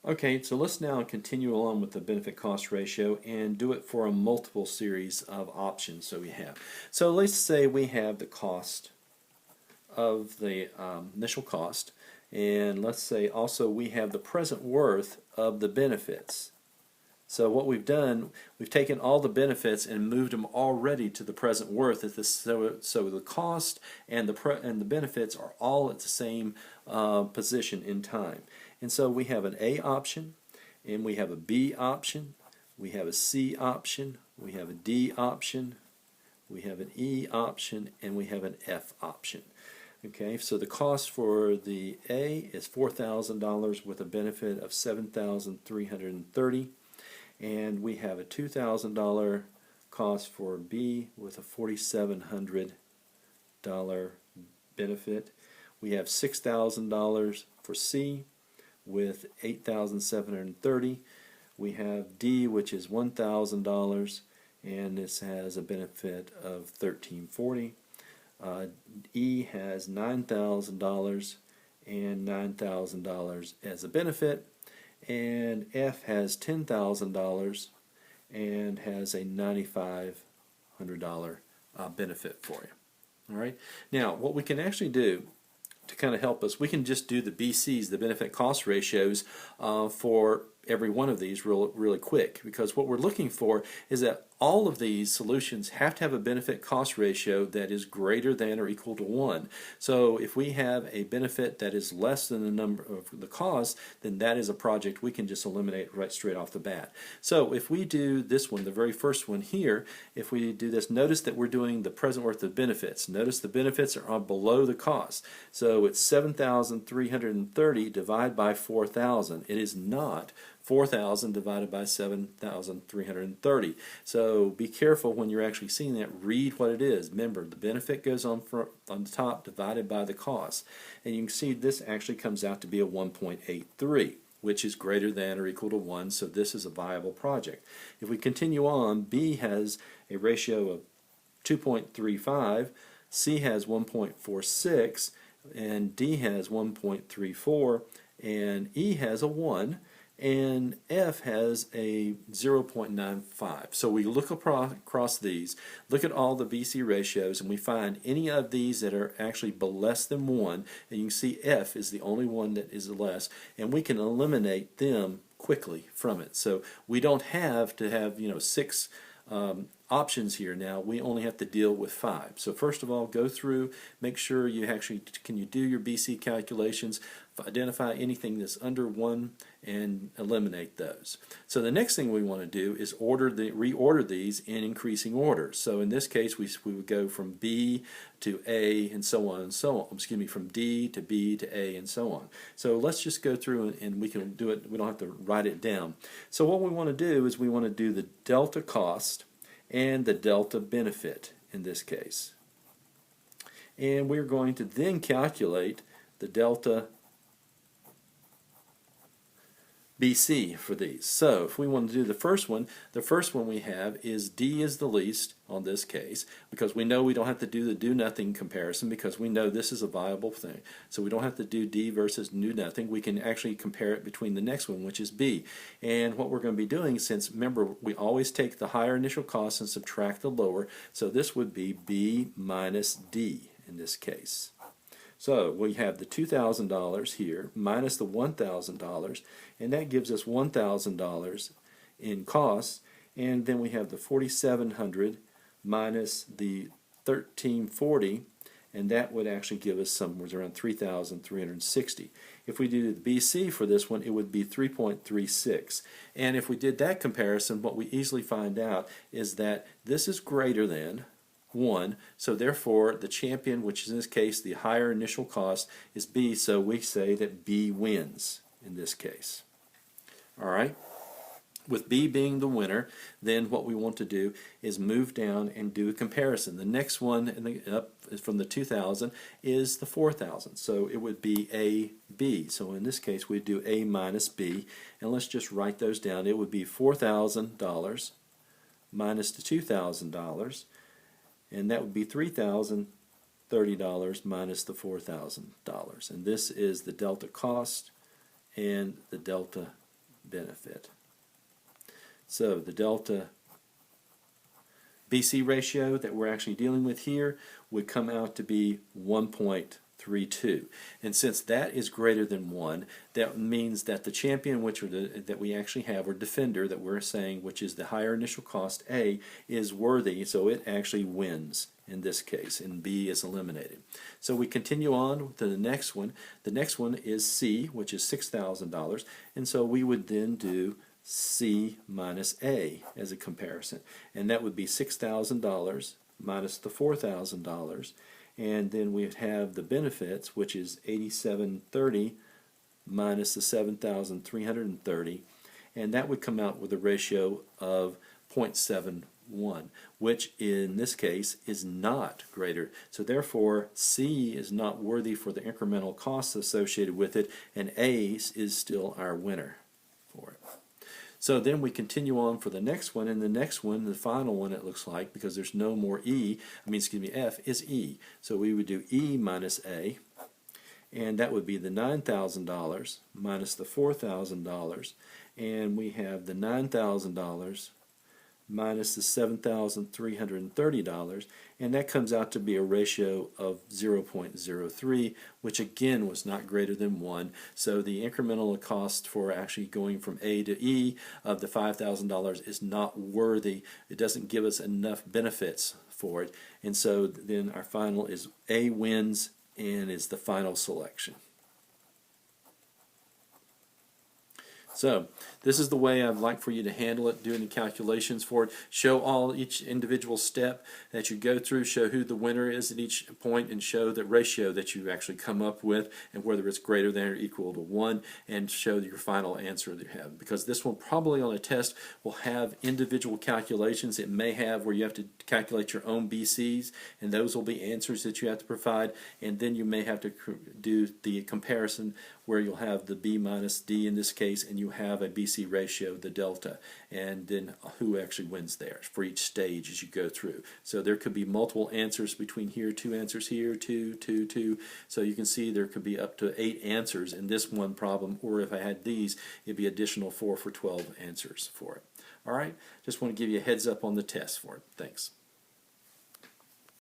Okay, so let's now continue along with the benefit cost ratio and do it for a multiple series of options that we have. So let's say we have the cost of the initial cost, and let's say also we have the present worth of the benefits. So what we've done, we've taken all the benefits and moved them already to the present worth. So the cost and the benefits are all at the same position in time. And so we have an A option, and we have a B option, we have a C option, we have a D option, we have an E option, and we have an F option. Okay, so the cost for the A is $4,000 with a benefit of $7,330. And we have a $2,000 cost for B with a $4,700 benefit. We have $6,000 for C with $8,730. We have D, which is $1,000, and this has a benefit of $1,340. E has $9,000 and $9,000 as a benefit. And F has $10,000 and has a $9,500 benefit for you. All right. Now, what we can actually do to kind of help us, we can just do the BCs, the benefit cost ratios, for every one of these really quick, because what we're looking for is that all of these solutions have to have a benefit cost ratio that is greater than or equal to 1. So if we have a benefit that is less than the number of the cost, then that is a project we can just eliminate right straight off the bat. So if we do this one, the very first one here, if we do this, notice that we're doing the present worth of benefits. Notice the benefits are below the cost. So it's 7,330 divided by 4,000. It is not 4,000 divided by 7,330. So be careful when you're actually seeing that. Read what it is. Remember, the benefit goes on the top divided by the cost. And you can see this actually comes out to be a 1.83, which is greater than or equal to 1, so this is a viable project. If we continue on, B has a ratio of 2.35, C has 1.46, and D has 1.34, and E has a 1, and F has a 0.95. So we look across these, look at all the BC ratios, and we find any of these that are actually less than 1, and you can see F is the only one that is less, and we can eliminate them quickly from it. So we don't have to have 6 options here now. We only have to deal with 5. So first of all, go through, make sure you actually can you do your BC calculations, identify anything that's under 1 and eliminate those. So the next thing we want to do is reorder these in increasing order. So in this case we would go from B to A and so on and so on. Excuse me, from D to B to A and so on. So let's just go through and we can do it. We don't have to write it down. So what we want to do is we want to do the delta cost and the delta benefit in this case. And we're going to then calculate the delta BC for these. So if we want to do the first one we have is D is the least on this case, because we know we don't have to do the do nothing comparison, because we know this is a viable thing. So we don't have to do D versus do nothing. We can actually compare it between the next one, which is B. And what we're going to be doing, since remember we always take the higher initial cost and subtract the lower, so this would be B minus D in this case. So we have the $2,000 here minus the $1,000, and that gives us $1,000 in costs. And then we have the $4,700 minus the $1,340, and that would actually give us somewhere around $3,360. If we do the BC for this one, it would be 3.36. And if we did that comparison, what we easily find out is that this is greater than 1, so therefore the champion, which is in this case the higher initial cost, is B, so we say that B wins in this case. Alright, with B being the winner, then what we want to do is move down and do a comparison. The next one up from the 2,000 is the 4,000, so it would be A, B. So in this case we'd do A minus B, and let's just write those down. It would be $4,000 minus the $2,000, and that would be $3,030 minus the $4,000. And this is the delta cost and the delta benefit. So the delta BC ratio that we're actually dealing with here would come out to be 1.32. And since that is greater than 1, that means that the champion that we actually have, or defender that we're saying, which is the higher initial cost, A, is worthy, so it actually wins in this case, and B is eliminated. So we continue on to the next one. The next one is C, which is $6,000, and so we would then do C minus A as a comparison, and that would be $6,000 minus the $4,000, and then we'd have the benefits, which is $8,730 minus the $7,330, and that would come out with a ratio of 0.71, which in this case is not greater. So therefore C is not worthy for the incremental costs associated with it, and A is still our winner for it. So then we continue on for the next one, and the next one, the final one, it looks like, because there's no more F, is E. So we would do E minus A, and that would be the $9,000 minus the $4,000, and we have the $9,000 minus the $7,330, and that comes out to be a ratio of 0.03, which again was not greater than 1. So the incremental cost for actually going from A to E of the $5,000 is not worthy. It doesn't give us enough benefits for it, and so then our final is A wins and is the final selection. So this is the way I'd like for you to handle it, do any calculations for it. Show each individual step that you go through, show who the winner is at each point, and show the ratio that you actually come up with, and whether it's greater than or equal to 1, and show your final answer that you have. Because this one probably on a test will have individual calculations. It may have where you have to calculate your own BCs, and those will be answers that you have to provide, and then you may have to do the comparison where you'll have the B minus D in this case, and you have a BC ratio, the delta, and then who actually wins there for each stage as you go through. So there could be multiple answers between here, 2 answers here, 2, 2, 2. So you can see there could be up to 8 answers in this one problem, or if I had these, it'd be additional 4 for 12 answers for it. All right, just want to give you a heads up on the test for it. Thanks.